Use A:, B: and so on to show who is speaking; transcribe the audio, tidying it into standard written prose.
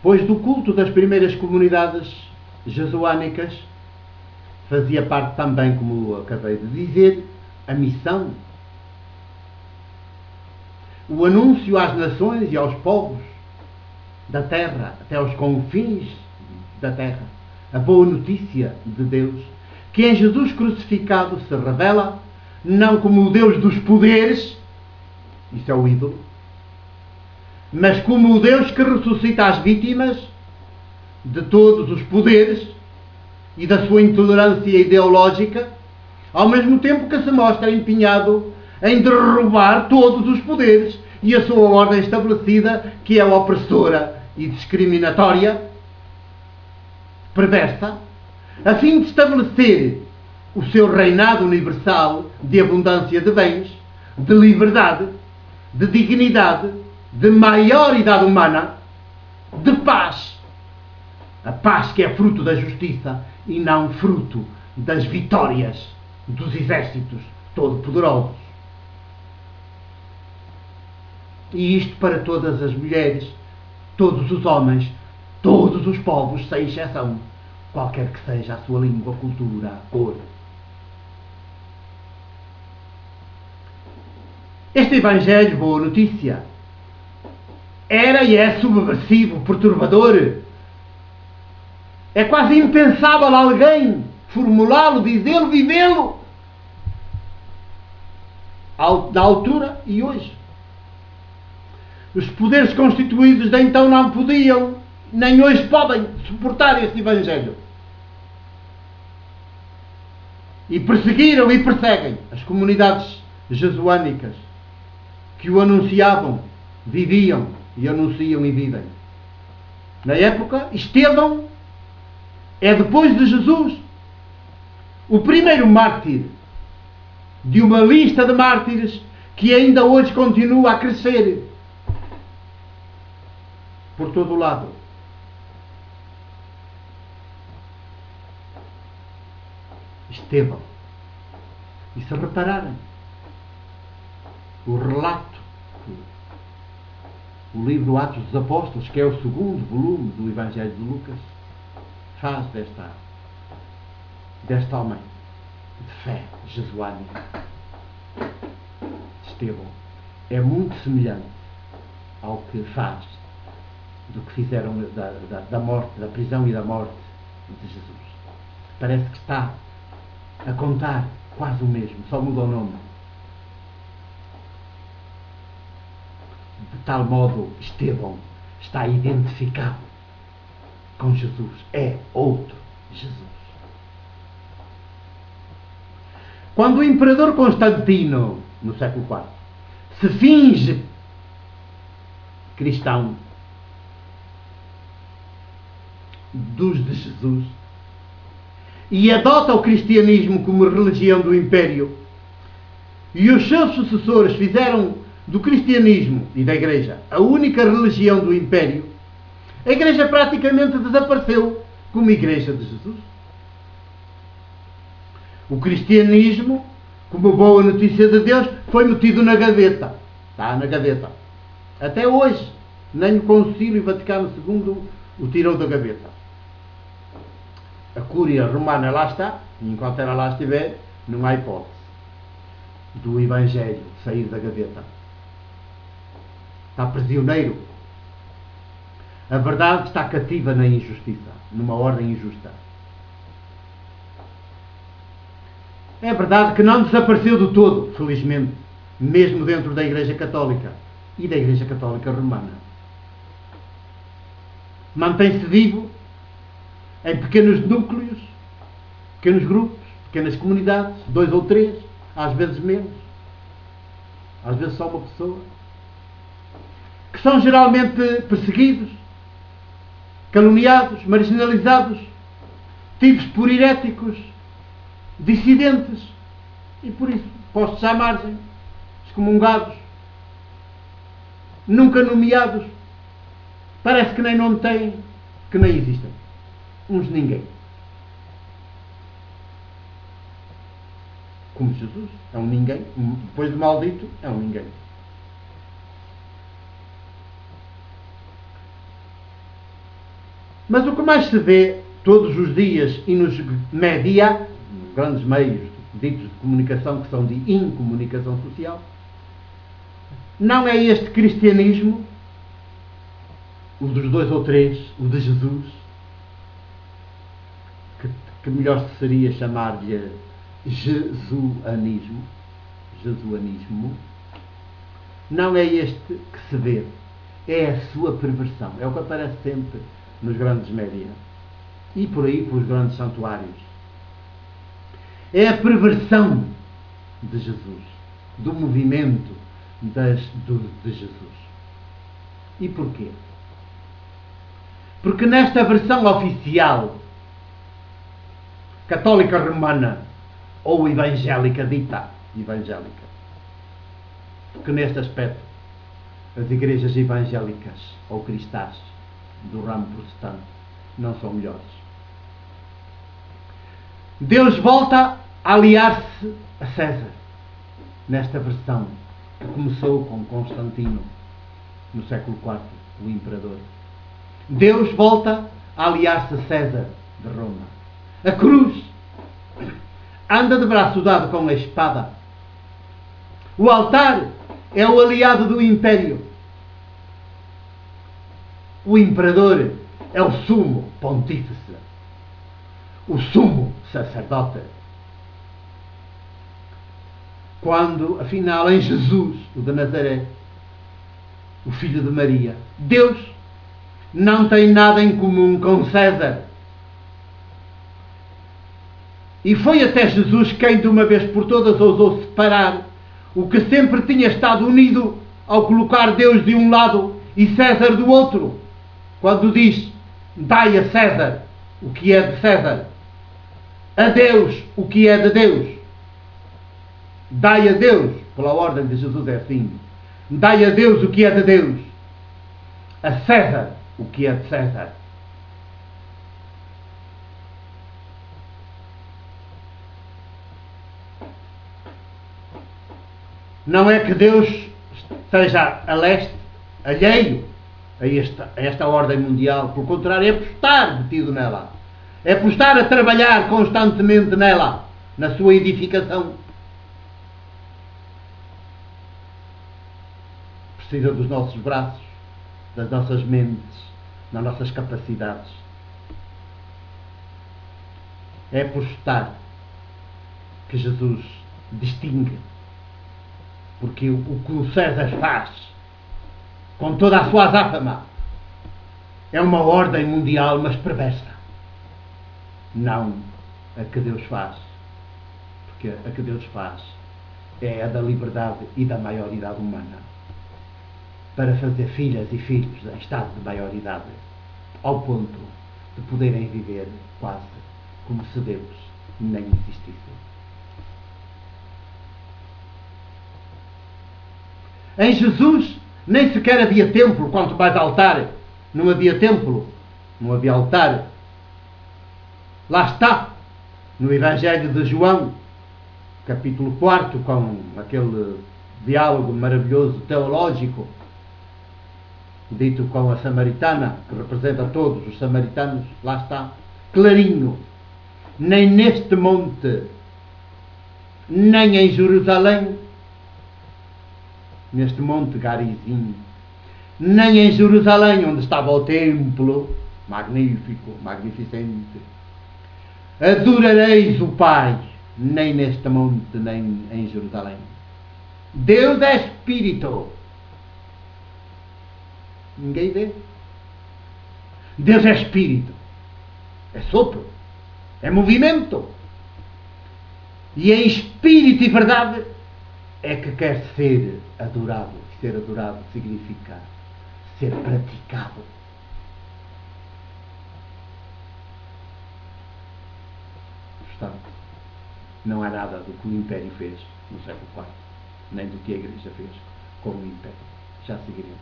A: pois do culto das primeiras comunidades jesuânicas fazia parte também, como acabei de dizer, a missão, o anúncio às nações e aos povos da terra, até aos confins da terra, a boa notícia de Deus, que em Jesus crucificado se revela não como o Deus dos poderes, isso é o ídolo, mas como o Deus que ressuscita as vítimas de todos os poderes e da sua intolerância ideológica, ao mesmo tempo que se mostra empenhado em derrubar todos os poderes e a sua ordem estabelecida, que é opressora e discriminatória, perversa, a fim de estabelecer o seu reinado universal de abundância de bens, de liberdade, de dignidade, de maioridade humana, de paz. A paz que é fruto da justiça e não fruto das vitórias dos exércitos todo-poderosos. E isto para todas as mulheres, todos os homens, todos os povos, sem exceção, qualquer que seja a sua língua, cultura, cor. Este Evangelho, boa notícia, era e é subversivo, perturbador. É quase impensável alguém formulá-lo, dizê-lo, vivê-lo na altura e hoje. Os poderes constituídos de então não podiam, nem hoje podem, suportar este Evangelho. E perseguiram e perseguem as comunidades jesuânicas que o anunciavam, viviam e anunciam e vivem. Na época, Estevão é, depois de Jesus, o primeiro mártir de uma lista de mártires que ainda hoje continua a crescer por todo o lado. Estevão. E se repararem, o relato, o livro Atos dos Apóstolos, que é o segundo volume do Evangelho de Lucas, faz deste homem de fé jesuânica, Estevão, é muito semelhante ao que faz do que fizeram da morte, da prisão e da morte de Jesus. Parece que está a contar quase o mesmo, só muda o nome. De tal modo, Estevão está identificado com Jesus. É outro Jesus. Quando o imperador Constantino, no século IV, se finge cristão dos de Jesus e adota o cristianismo como religião do Império, e os seus sucessores fizeram do cristianismo e da Igreja a única religião do Império, a Igreja praticamente desapareceu como Igreja de Jesus. O cristianismo, como boa notícia de Deus, foi metido na gaveta. Está na gaveta. Até hoje, nem o Concílio Vaticano II o tirou da gaveta. A Cúria Romana lá está, e enquanto ela lá estiver, não há hipótese do Evangelho sair da gaveta. Está prisioneiro. A verdade está cativa na injustiça, numa ordem injusta. É verdade que não desapareceu do todo, felizmente, mesmo dentro da Igreja Católica e da Igreja Católica Romana. Mantém-se vivo em pequenos núcleos, pequenos grupos, pequenas comunidades, 2 ou 3, às vezes menos, às vezes só uma pessoa, que são geralmente perseguidos, caluniados, marginalizados, tidos por heréticos, dissidentes e por isso postos à margem, excomungados, nunca nomeados, parece que nem nome têm, que nem existem. Uns ninguém. Como Jesus, é um ninguém, depois de maldito, é um ninguém. Mas o que mais se vê todos os dias e nos média, nos grandes meios ditos de comunicação, que são de incomunicação social, não é este cristianismo, o dos dois ou três, o de Jesus, que melhor seria chamar-lhe jesuanismo, não é este que se vê, é a sua perversão, é o que aparece sempre nos grandes média e por aí pelos grandes santuários. É a perversão de Jesus, do movimento de Jesus. E porquê? Porque nesta versão oficial católica romana ou evangélica, dita evangélica, porque neste aspecto as igrejas evangélicas ou cristãs do ramo protestante não são melhores. Deus volta a aliar-se a César nesta versão que começou com Constantino no século IV, o imperador. Deus volta a aliar-se a César de Roma. A cruz anda de braço dado com a espada. O altar é o aliado do império. O imperador é o sumo pontífice, o sumo sacerdote. Quando, afinal, em Jesus, o de Nazaré, o filho de Maria, Deus não tem nada em comum com César. E foi até Jesus quem, de uma vez por todas, ousou separar o que sempre tinha estado unido ao colocar Deus de um lado e César do outro. Quando diz, dai a César o que é de César, a Deus o que é de Deus. Dai a Deus, pela ordem de Jesus é assim, dai a Deus o que é de Deus, a César o que é de César. Não é que Deus esteja a leste, alheio a esta ordem mundial. Pelo contrário, é por estar metido nela. É por estar a trabalhar constantemente nela, na sua edificação. Precisa dos nossos braços, das nossas mentes, das nossas capacidades. É por estar que Jesus distingue. Porque o que o César faz, com toda a sua azáfama, é uma ordem mundial, mas perversa. Não a que Deus faz. Porque a que Deus faz é a da liberdade e da maioridade humana. Para fazer filhas e filhos em estado de maioridade, ao ponto de poderem viver quase como se Deus nem existisse. Em Jesus nem sequer havia templo, quanto mais altar. Não havia templo, não havia altar. Lá está, no Evangelho de João, capítulo 4, com aquele diálogo maravilhoso teológico, dito com a samaritana, que representa todos os samaritanos, lá está, clarinho. Nem neste monte, nem em Jerusalém, neste monte Garizim, nem em Jerusalém, onde estava o templo, magnífico, magnificente, adorareis o Pai, nem neste monte, nem em Jerusalém. Deus é Espírito. Ninguém vê. Deus é Espírito. É sopro. É movimento. E em Espírito e verdade é que quer ser adorado. E ser adorado significa ser praticado. Portanto, não há nada do que o Império fez no século IV, nem do que a Igreja fez com o Império. Já seguiremos.